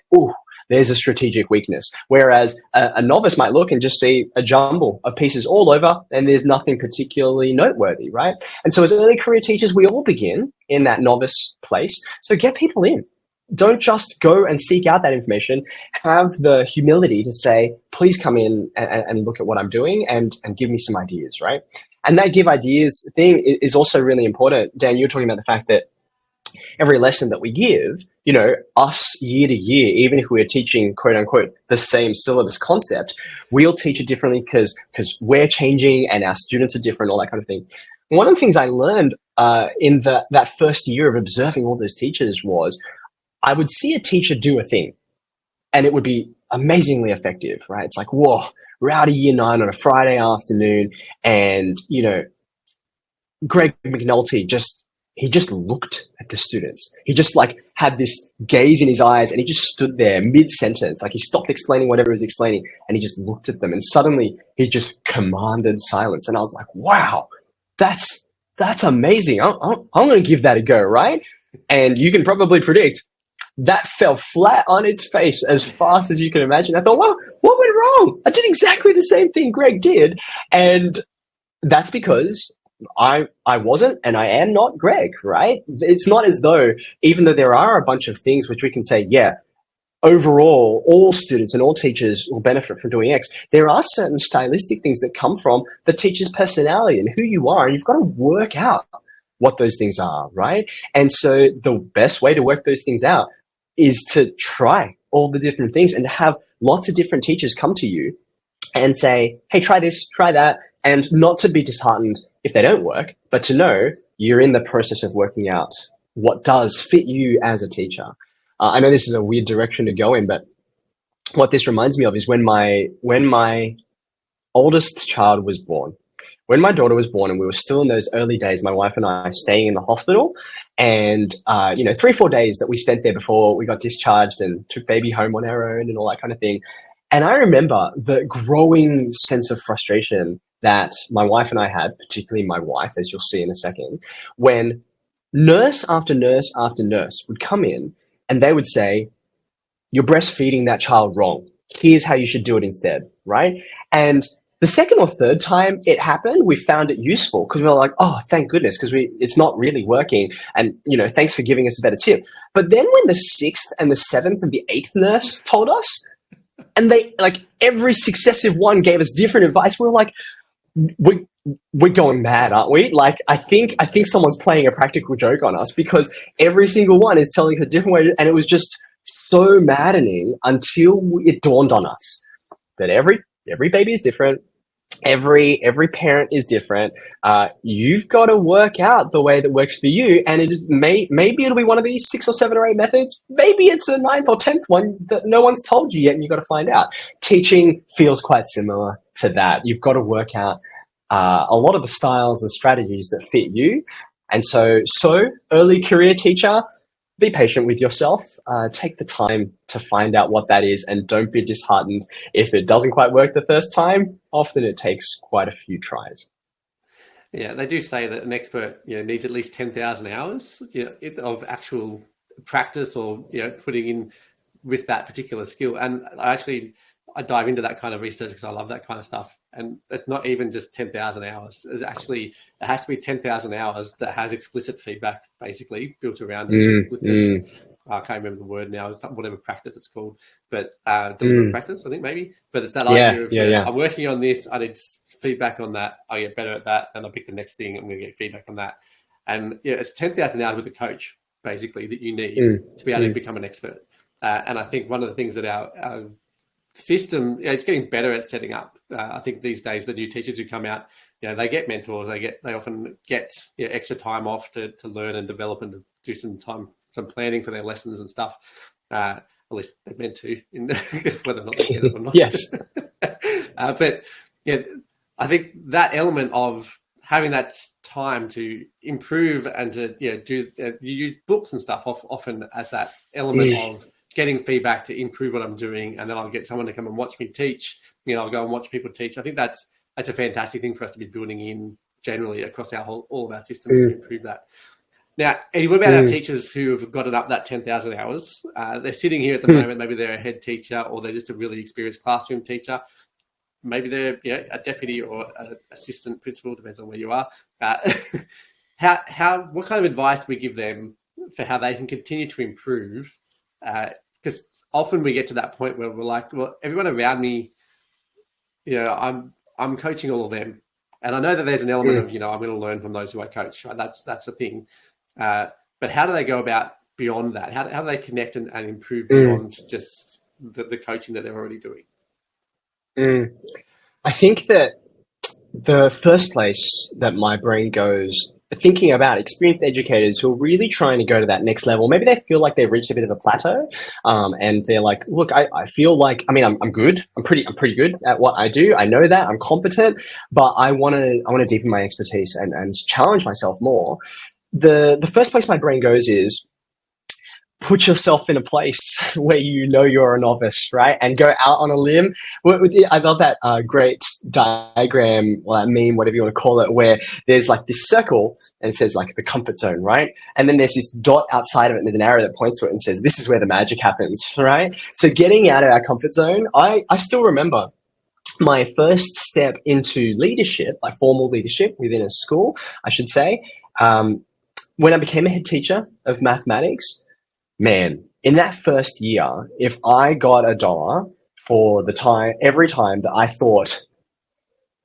there's a strategic weakness. Whereas a novice might look and just see a jumble of pieces all over, and there's nothing particularly noteworthy, right? And so as early career teachers, we all begin in that novice place. So get people in. Don't just go and seek out that information. Have the humility to say, please come in and look at what I'm doing and give me some ideas, right? And that give ideas thing is also really important. Dan, you're talking about the fact that every lesson that we give, us year to year, even if we're teaching quote unquote the same syllabus concept, we'll teach it differently because we're changing and our students are different, all that kind of thing. One of the things I learned in that first year of observing all those teachers was I would see a teacher do a thing and it would be amazingly effective, right? It's like, whoa, we're out of year 9 on a Friday afternoon, and Greg McNulty he just looked at the students. He just had this gaze in his eyes, and he just stood there mid-sentence. He stopped explaining whatever he was explaining, and he just looked at them, and suddenly he just commanded silence. And I was like, wow, that's amazing. I'm going to give that a go, right? And you can probably predict that fell flat on its face as fast as you can imagine. I thought, well, what went wrong? I did exactly the same thing Greg did. And that's because I wasn't, and I am not Greg, right? It's not as though, even though there are a bunch of things which we can say, yeah, overall, all students and all teachers will benefit from doing X, there are certain stylistic things that come from the teacher's personality and who you are, and you've got to work out what those things are, right? And so the best way to work those things out is to try all the different things and have lots of different teachers come to you and say, hey, try this, try that, and not to be disheartened if they don't work, but to know you're in the process of working out what does fit you as a teacher. I know this is a weird direction to go in, but what this reminds me of is when my oldest child was born. When my daughter was born and we were still in those early days, my wife and I staying in the hospital, and 3-4 days that we spent there before we got discharged and took baby home on our own and all that kind of thing. And I remember the growing sense of frustration that my wife and I had, particularly my wife, as you'll see in a second, when nurse after nurse after nurse would come in and they would say, "You're breastfeeding that child wrong. Here's how you should do it instead," right? And the second or third time it happened, we found it useful because we were like, "Oh, thank goodness," because it's not really working. And, thanks for giving us a better tip. But then when the sixth and the seventh and the eighth nurse told us, and they, like, every successive one gave us different advice, we were like, we're going mad, aren't we? Like, I think someone's playing a practical joke on us, because every single one is telling us a different way. And it was just so maddening until it dawned on us that every baby is different. Every parent is different. You've got to work out the way that works for you. And it is maybe it'll be one of these 6 or 7 or 8 methods. Maybe it's a 9th or 10th one that no one's told you yet, and you've got to find out. Teaching feels quite similar to that. You've got to work out a lot of the styles and strategies that fit you. And so early career teacher, be patient with yourself. Take the time to find out what that is, and don't be disheartened if it doesn't quite work the first time. Often it takes quite a few tries.
Yeah, they do say that an expert, needs at least 10,000 hours of actual practice, or putting in with that particular skill. And I dive into that kind of research because I love that kind of stuff. And it's not even just 10,000 hours. It has to be 10,000 hours that has explicit feedback, basically, built around it. I can't remember the word now, whatever practice it's called, but deliberate practice, I think, maybe. But it's that idea of, I'm working on this, I need feedback on that, I get better at that, and I pick the next thing, I'm going to get feedback on that. And it's 10,000 hours with a coach, basically, that you need to be able to become an expert. And I think one of the things that our system, it's getting better at setting up. I think these days the new teachers who come out, they get mentors. They often get extra time off to learn and develop and to do some planning for their lessons and stuff. At least they're meant to, whether or not they get it or not.
Yes.
But I think that element of having that time to improve and to do you use books and stuff often as that element of getting feedback to improve what I'm doing, and then I'll get someone to come and watch me teach. I'll go and watch people teach. I think that's a fantastic thing for us to be building in generally across all of our systems to improve that. Now, Eddie, what about our teachers who have gotten up that 10,000 hours? They're sitting here at the moment. Maybe they're a head teacher, or they're just a really experienced classroom teacher. Maybe they're a deputy or an assistant principal, depends on where you are. What kind of advice do we give them for how they can continue to improve? Because often we get to that point where we're like, well, everyone around me, I'm coaching all of them. And I know that there's an element of, I'm going to learn from those who I coach. Right? That's the thing. But how do they go about beyond that? How do they connect and improve beyond just the coaching that they're already doing?
I think that the first place that my brain goes thinking about experienced educators who are really trying to go to that next level, maybe they feel like they've reached a bit of a plateau, and they're like, look, I feel like, I'm good. I'm pretty good at what I do. I know that I'm competent, but I want to deepen my expertise and challenge myself more. The first place my brain goes is put yourself in a place where you're a novice, right? And go out on a limb. I love that great diagram, or that meme, whatever you want to call it, where there's like this circle and it says like the comfort zone, right? And then there's this dot outside of it and there's an arrow that points to it and says, this is where the magic happens, right? So getting out of our comfort zone, I still remember my first step into leadership, like formal leadership within a school, I should say, when I became a head teacher of mathematics. Man, in that first year, if I got $1 for every time that I thought,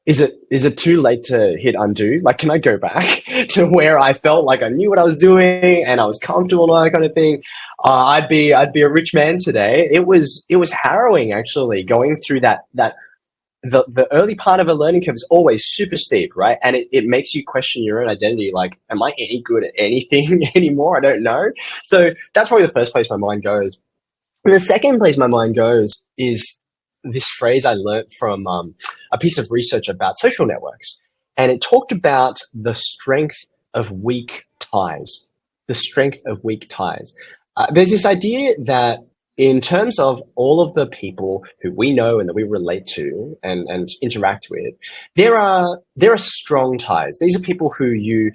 is it too late to hit undo? Like, can I go back to where I felt like I knew what I was doing and I was comfortable and all that kind of thing? I'd be a rich man today. It was harrowing, actually, going through that the early part of a learning curve is always super steep, right? And it makes you question your own identity. Like, am I any good at anything anymore? I don't know. So that's probably the first place my mind goes. And the second place my mind goes is this phrase I learned from a piece of research about social networks. And it talked about the strength of weak ties. The strength of weak ties. There's this idea that in terms of all of the people who we know and that we relate to and interact with, there are strong ties. These are people who you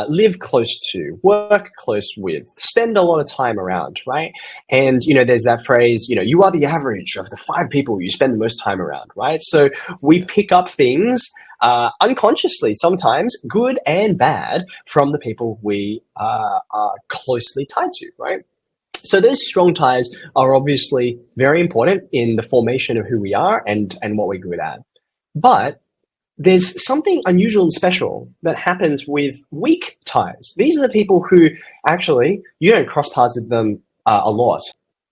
live close to, work close with, spend a lot of time around, right? And, there's that phrase, you are the average of the 5 people you spend the most time around, right? So we pick up things unconsciously, sometimes good and bad, from the people we are closely tied to, right? So those strong ties are obviously very important in the formation of who we are and what we're good at. But there's something unusual and special that happens with weak ties. These are the people who actually you don't cross paths with them a lot,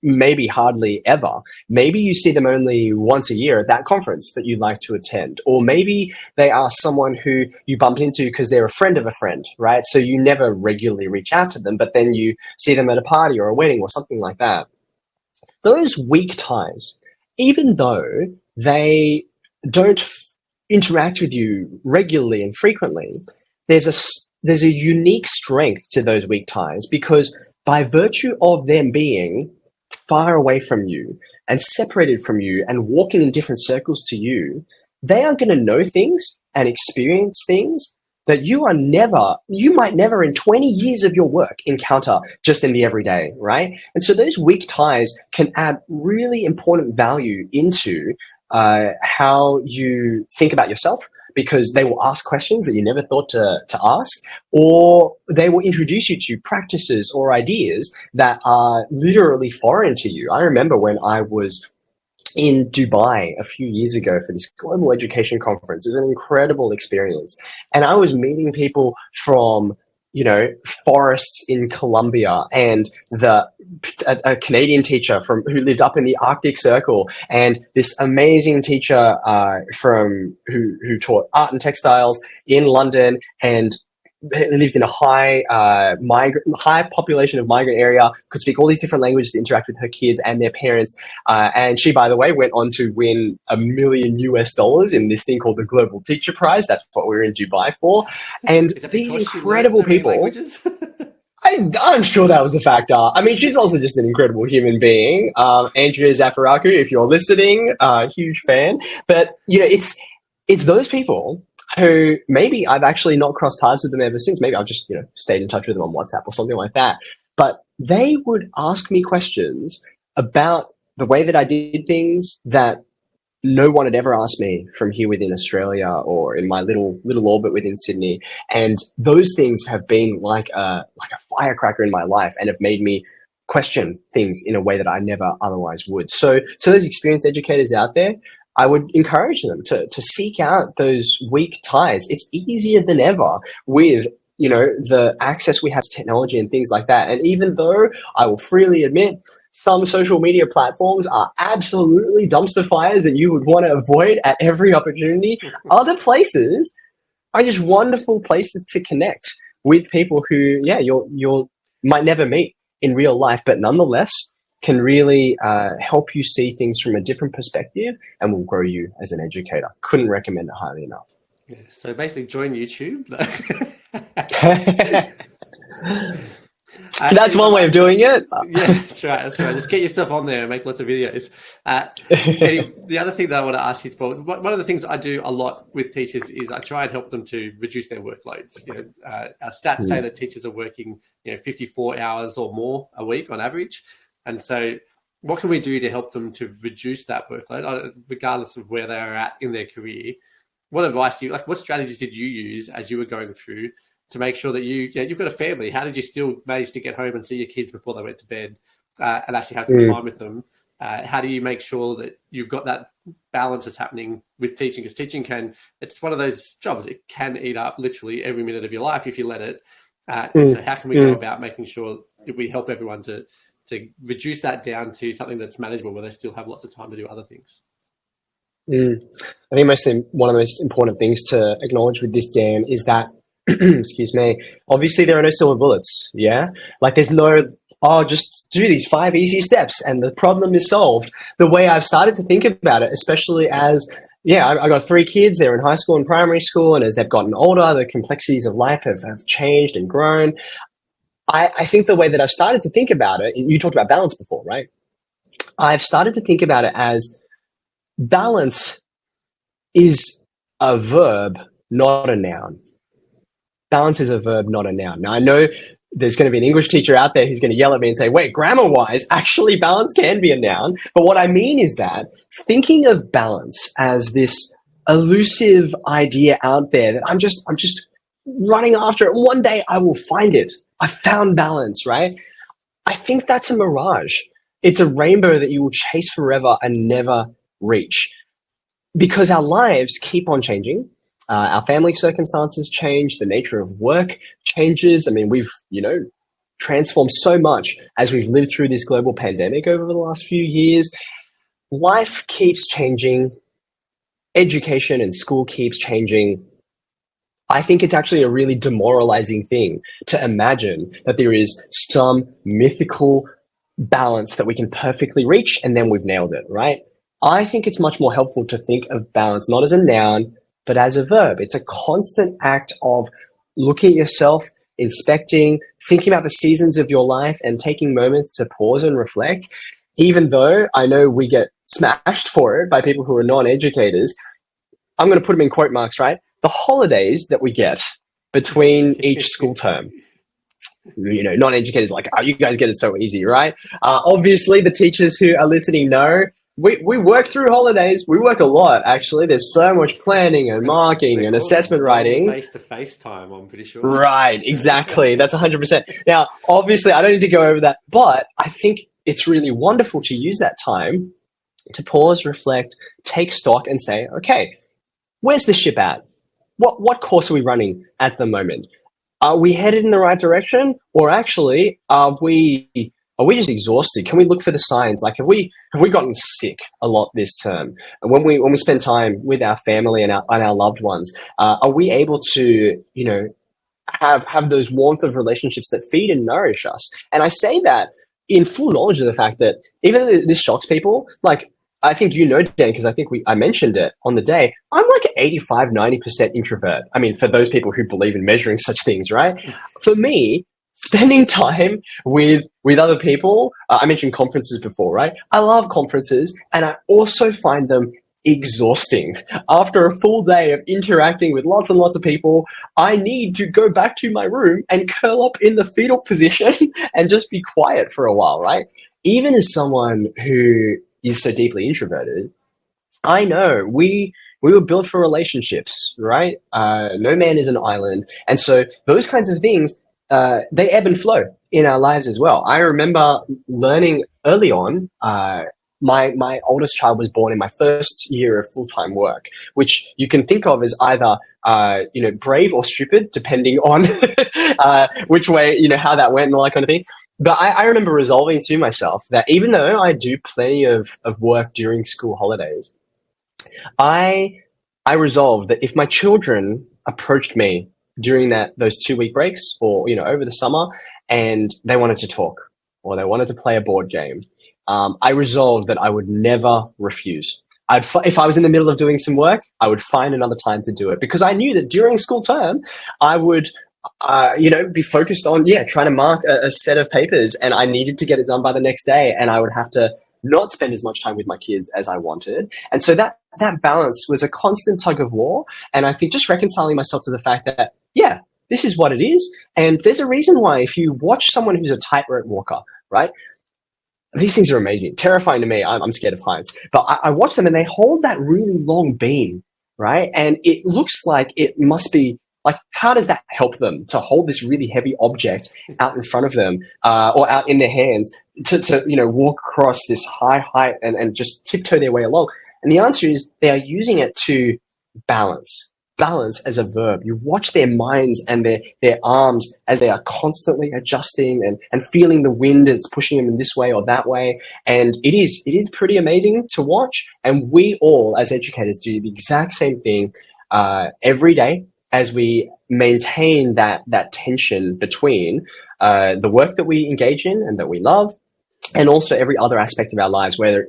maybe hardly ever. Maybe you see them only once a year at that conference that you'd like to attend, or maybe they are someone who you bumped into because they're a friend of a friend, right? So you never regularly reach out to them, but then you see them at a party or a wedding or something like that. Those weak ties, even though they don't interact with you regularly and frequently, there's a unique strength to those weak ties, because by virtue of them being far away from you and separated from you and walking in different circles to you, they are going to know things and experience things that you might never in 20 years of your work encounter just in the everyday, right? And so those weak ties can add really important value into how you think about yourself, because they will ask questions that you never thought to ask, or they will introduce you to practices or ideas that are literally foreign to you. I remember when I was in Dubai a few years ago for this global education conference. It was an incredible experience. And I was meeting people from, forests in Colombia, and a Canadian teacher who lived up in the Arctic Circle, and this amazing teacher who taught art and textiles in London, and lived in a high population of migrant area, could speak all these different languages to interact with her kids and their parents. And she, by the way, went on to win $1 million in this thing called the Global Teacher Prize. That's what we were in Dubai for. And these incredible people. I'm sure that was a factor. I mean, she's also just an incredible human being. Andrea Zafaraku, if you're listening, huge fan. But, it's those people who maybe I've actually not crossed paths with them ever since. Maybe I've just, stayed in touch with them on WhatsApp or something like that. But they would ask me questions about the way that I did things that no one had ever asked me from here within Australia or in my little orbit within Sydney. And those things have been like a firecracker in my life and have made me question things in a way that I never otherwise would. So those experienced educators out there, I would encourage them to seek out those weak ties. It's easier than ever with, the access we have to technology and things like that. And even though I will freely admit some social media platforms are absolutely dumpster fires that you would want to avoid at every opportunity, other places are just wonderful places to connect with people who, you'll might never meet in real life, but nonetheless can really help you see things from a different perspective and will grow you as an educator. Couldn't recommend it highly enough.
Yeah, so basically join YouTube.
That's one way of doing it.
Yeah, that's right. Just get yourself on there and make lots of videos. The other thing that I want to ask you for, one of the things I do a lot with teachers is I try and help them to reduce their workloads. Our stats say that teachers are working 54 hours or more a week on average. And so what can we do to help them to reduce that workload, regardless of where they are at in their career? What advice what strategies did you use as you were going through to make sure that you've got a family? How did you still manage to get home and see your kids before they went to bed and actually have some time with them? How do you make sure that you've got that balance that's happening with teaching? Because teaching it's one of those jobs. It can eat up literally every minute of your life if you let it. And so how can we go about making sure that we help everyone to reduce that down to something that's manageable where they still have lots of time to do other things?
Mm. I think one of the most important things to acknowledge with this, Dan, is that, excuse me, obviously there are no silver bullets. Yeah. Like there's no, oh, just do these 5 easy steps and the problem is solved. The way I've started to think about it, especially as, yeah, I got 3 kids, they're in high school and primary school, and as they've gotten older, the complexities of life have changed and grown. I think the way that I've started to think about it, you talked about balance before, right? I've started to think about it as balance is a verb, not a noun. Balance is a verb, not a noun. Now, I know there's going to be an English teacher out there who's going to yell at me and say, wait, grammar-wise, actually balance can be a noun. But what I mean is that thinking of balance as this elusive idea out there that I'm just running after it. One day I will find it. I found balance, right? I think that's a mirage. It's a rainbow that you will chase forever and never reach. Because our lives keep on changing, our family circumstances change, the nature of work changes. I mean, we've, transformed so much as we've lived through this global pandemic over the last few years. Life keeps changing. Education and school keeps changing. I think it's actually a really demoralizing thing to imagine that there is some mythical balance that we can perfectly reach and then we've nailed it, right? I think it's much more helpful to think of balance not as a noun, but as a verb. It's a constant act of looking at yourself, inspecting, thinking about the seasons of your life and taking moments to pause and reflect. Even though I know we get smashed for it by people who are non-educators, I'm going to put them in quote marks, right? The holidays that we get between each school term. Non-educators like, oh, you guys get it so easy, right? Obviously, the teachers who are listening know we work through holidays. We work a lot, actually. There's so much planning and marking and assessment writing.
Face-to-face time, I'm pretty sure.
Right, exactly. That's 100%. Now, obviously, I don't need to go over that, but I think it's really wonderful to use that time to pause, reflect, take stock and say, okay, where's the ship at? What course are we running at the moment? Are we headed in the right direction, or actually are we just exhausted? Can we look for the signs? Like, have we gotten sick a lot this term? And when we spend time with our family and our loved ones, are we able to have those warmth of relationships that feed and nourish us? And I say that in full knowledge of the fact that even though this shocks people, like, I think Dan, because I think I mentioned it on the day, I'm like 85, 90% introvert. I mean, for those people who believe in measuring such things, right? For me, spending time with other people, I mentioned conferences before, right? I love conferences, and I also find them exhausting. After a full day of interacting with lots and lots of people, I need to go back to my room and curl up in the fetal position and just be quiet for a while, right? Even as someone who is so deeply introverted, I know we were built for relationships, right? No man is an island. And so those kinds of things, they ebb and flow in our lives as well. I remember learning early on, my oldest child was born in my first year of full-time work, which you can think of as either brave or stupid, depending on which way, how that went and all that kind of thing. But I remember resolving to myself that even though I do plenty of work during school holidays, I resolved that if my children approached me during those 2-week breaks or, over the summer, and they wanted to talk or they wanted to play a board game, I resolved that I would never refuse. If I was in the middle of doing some work, I would find another time to do it, because I knew that during school term, I would be focused on, trying to mark a set of papers, and I needed to get it done by the next day, and I would have to not spend as much time with my kids as I wanted. And so that balance was a constant tug of war. And I think just reconciling myself to the fact that, this is what it is. And there's a reason why, if you watch someone who's a tightrope walker, right? These things are amazing, terrifying to me. I'm scared of heights, but I watch them and they hold that really long beam, right? And it looks like it must be like, how does that help them to hold this really heavy object out in front of them or out in their hands to walk across this high height and just tiptoe their way along? And the answer is they are using it to balance. balance as a verb. You watch their minds and their arms as they are constantly adjusting and feeling the wind as it's pushing them in this way or that way. And it is pretty amazing to watch. And we all, as educators, do the exact same thing every day as we maintain that tension between the work that we engage in and that we love, and also every other aspect of our lives, whether it's